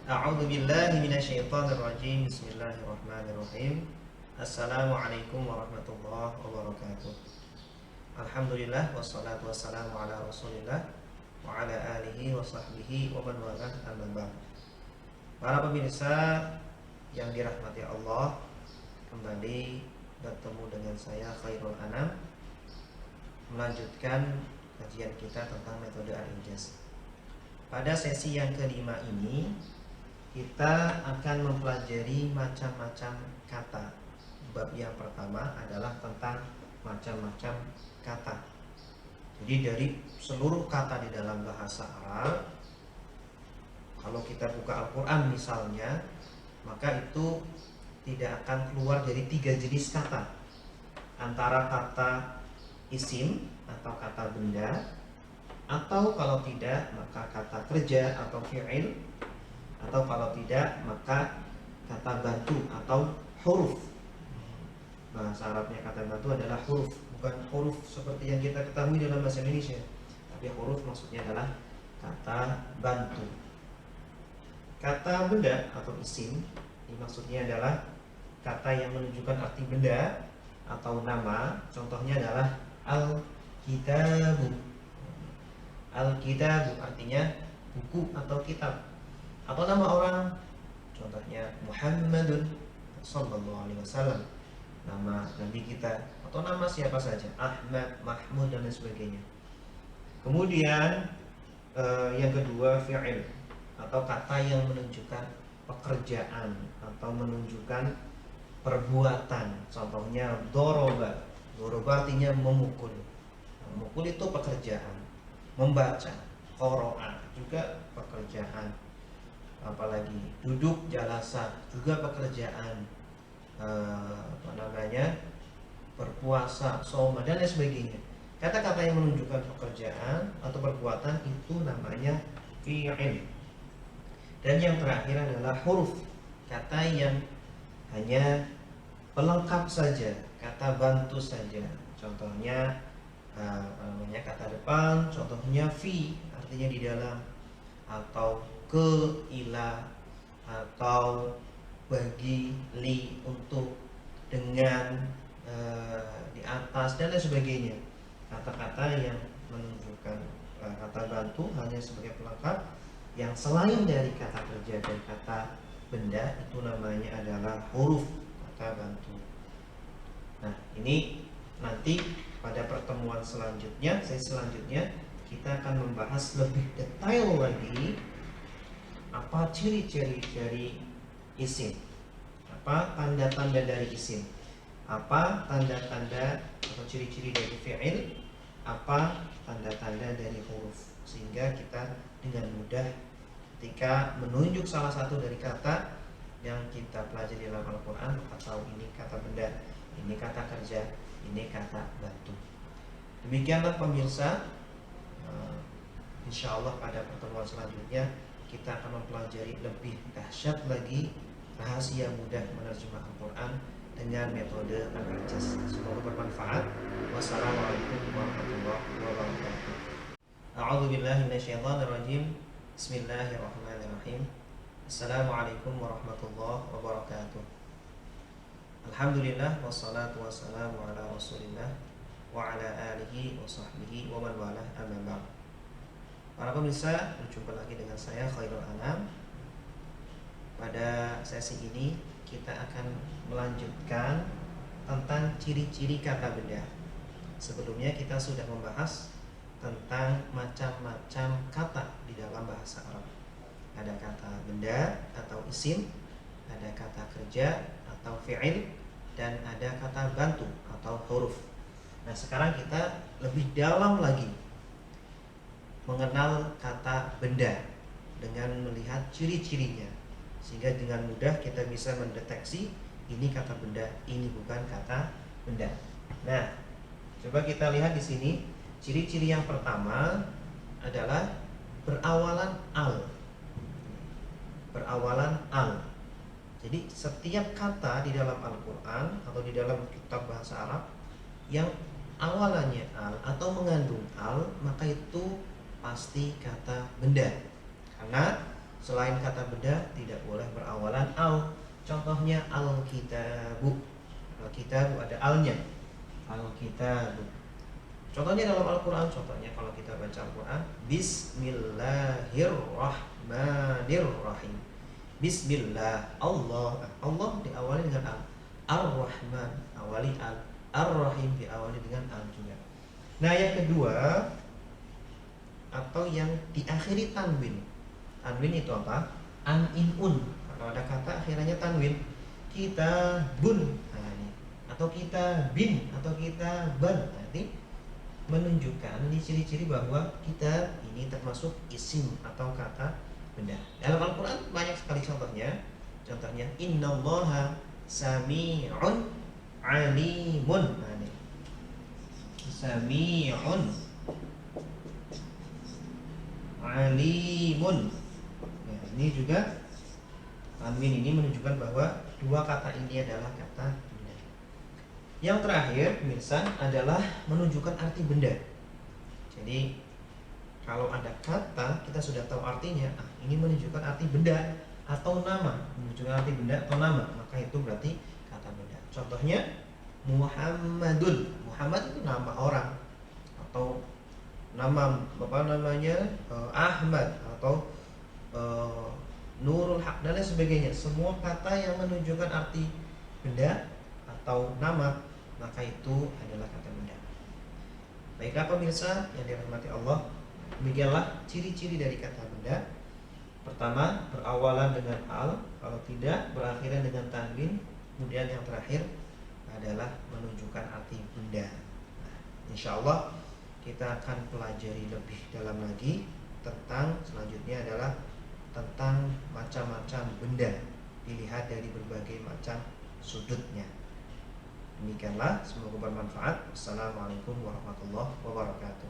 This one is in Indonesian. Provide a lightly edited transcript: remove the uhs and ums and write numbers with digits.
A'udzu billahi minasyaitonir rajim. Bismillahirrahmanirrahim. Assalamualaikum warahmatullahi wabarakatuh. Alhamdulillah wassalatu wassalamu ala Rasulillah wa ala alihi wa sahbihi wa man walah, amma ba'd. Para pemirsa yang dirahmati Allah, kembali bertemu dengan saya Khairul Anam, melanjutkan kajian kita tentang metode Al-Ijaz. Pada sesi yang kelima ini kita akan mempelajari macam-macam kata. Bab yang pertama adalah tentang macam-macam kata. Jadi dari seluruh kata di dalam bahasa Arab, kalau kita buka Al-Quran misalnya, maka itu tidak akan keluar dari 3 jenis kata. Antara kata isim atau kata benda, atau kalau tidak maka kata kerja atau fi'il, atau kalau tidak maka kata bantu atau huruf. Bahasa Arabnya kata bantu adalah huruf, bukan huruf seperti yang kita ketahui dalam bahasa Indonesia, tapi huruf maksudnya adalah kata bantu. Kata benda atau isim ini maksudnya adalah kata yang menunjukkan arti benda atau nama. Contohnya adalah al-kitabu. Al-kitabu artinya buku atau kitab, atau nama orang, contohnya Muhammadun sallallahu alaihi wasallam, nama nabi kita, atau nama siapa saja, Ahmad, Mahmud, dan lain sebagainya. Kemudian yang kedua fi'il, atau kata yang menunjukkan pekerjaan atau menunjukkan perbuatan. Contohnya doroba. Doroba artinya memukul. Memukul itu pekerjaan. Membaca, qoro'a juga pekerjaan. Apalagi duduk, jalasa juga pekerjaan, berpuasa, soma, dan lain sebagainya. Kata-kata yang menunjukkan pekerjaan atau perbuatan itu namanya fi'il. Dan yang terakhir adalah huruf, kata yang hanya pelengkap saja, kata bantu saja. Contohnya kata depan, contohnya fi artinya di dalam, atau ke, ila, atau bagi, li, untuk, dengan, di atas, dan lain sebagainya. Kata-kata yang menunjukkan kata bantu hanya sebagai pelengkap, yang selain dari kata kerja dan kata benda itu namanya adalah huruf, kata bantu. Nah, ini nanti pada pertemuan selanjutnya, sesi selanjutnya, kita akan membahas lebih detail lagi apa ciri-ciri dari isim, apa tanda-tanda dari isim, apa tanda-tanda atau ciri-ciri dari fi'il, apa tanda-tanda dari huruf, sehingga kita dengan mudah ketika menunjuk salah satu dari kata yang kita pelajari dalam Al-Quran, maka tahu ini kata benda, ini kata kerja, ini kata bantu. Demikianlah pemirsa, insya Allah pada pertemuan selanjutnya kita akan mempelajari lebih dahsyat lagi rahasia mudah menerjemah Al-Quran dengan metode Al-Ijaz. Semoga bermanfaat. Wassalamualaikum warahmatullahi wabarakatuh. A'udzu billahi minasyaitonir rajim. Bismillahirrahmanirrahim. Assalamualaikum warahmatullahi wabarakatuh. Alhamdulillah wassalatu wassalamu ala Rasulillah wa ala alihi wa sahbihi wa man walah, amma ba'd. Para pemirsa, berjumpa lagi dengan saya Khairul Anam. Pada sesi ini kita akan melanjutkan tentang ciri-ciri kata benda. Sebelumnya kita sudah membahas tentang macam-macam kata di dalam bahasa Arab. Ada kata benda atau isim, ada kata kerja atau fi'il, dan ada kata bantu atau huruf. Nah, sekarang kita lebih dalam lagi mengenal kata benda dengan melihat ciri-cirinya, sehingga dengan mudah kita bisa mendeteksi ini kata benda, ini bukan kata benda. Nah, coba kita lihat di sini. Ciri-ciri yang pertama adalah berawalan al. Berawalan al. Jadi setiap kata di dalam Al-Quran atau di dalam kitab bahasa Arab yang awalannya al atau mengandung al, maka itu pasti kata benda. Karena Selain kata benda tidak boleh berawalan al. Contohnya al-kitabu. Al-kitabu ada alnya. Al-kitabu. Contohnya dalam Al-Quran, contohnya kalau kita baca Al-Quran, Bismillahirrahmanirrahim. Bismillah, Allah. Allah diawali dengan al. Ar-Rahman, awali al. Ar-Rahim diawali dengan al juga. Nah yang kedua, atau yang diakhiri tanwin. Tanwin itu apa? An-in-un. Kalau ada kata akhirnya tanwin, kita bun, nah, ini. Atau kita bin, atau kita ban. Nanti menunjukkan ini ciri-ciri bahwa kita ini termasuk isim atau kata benda. Dalam Al-Quran banyak sekali contohnya. Contohnya innallaha sami'un alimun. Nah, ini. Sami'un alimun. Nah, ini juga tanwin ini menunjukkan bahwa dua kata ini adalah kata benda. Yang terakhir, pemirsa, adalah menunjukkan arti benda. Jadi kalau ada kata kita sudah tahu artinya, ini menunjukkan arti benda atau nama, menunjukkan arti benda atau nama, maka itu berarti kata benda. Contohnya Muhammadun. Muhammad itu nama orang atau nama apa namanya Ahmad atau Nurul Haq dan lain sebagainya. Semua kata yang menunjukkan arti benda atau nama, maka itu adalah kata benda. Baiklah pemirsa yang dirahmati Allah, demikianlah ciri-ciri dari kata benda. Pertama, berawalan dengan al, kalau tidak berakhiran dengan tanwin. Kemudian yang terakhir adalah menunjukkan arti benda. Nah, insya Allah kita akan pelajari lebih dalam lagi tentang selanjutnya adalah tentang macam-macam benda dilihat dari berbagai macam sudutnya. Demikianlah, semoga bermanfaat. Assalamualaikum warahmatullahi wabarakatuh.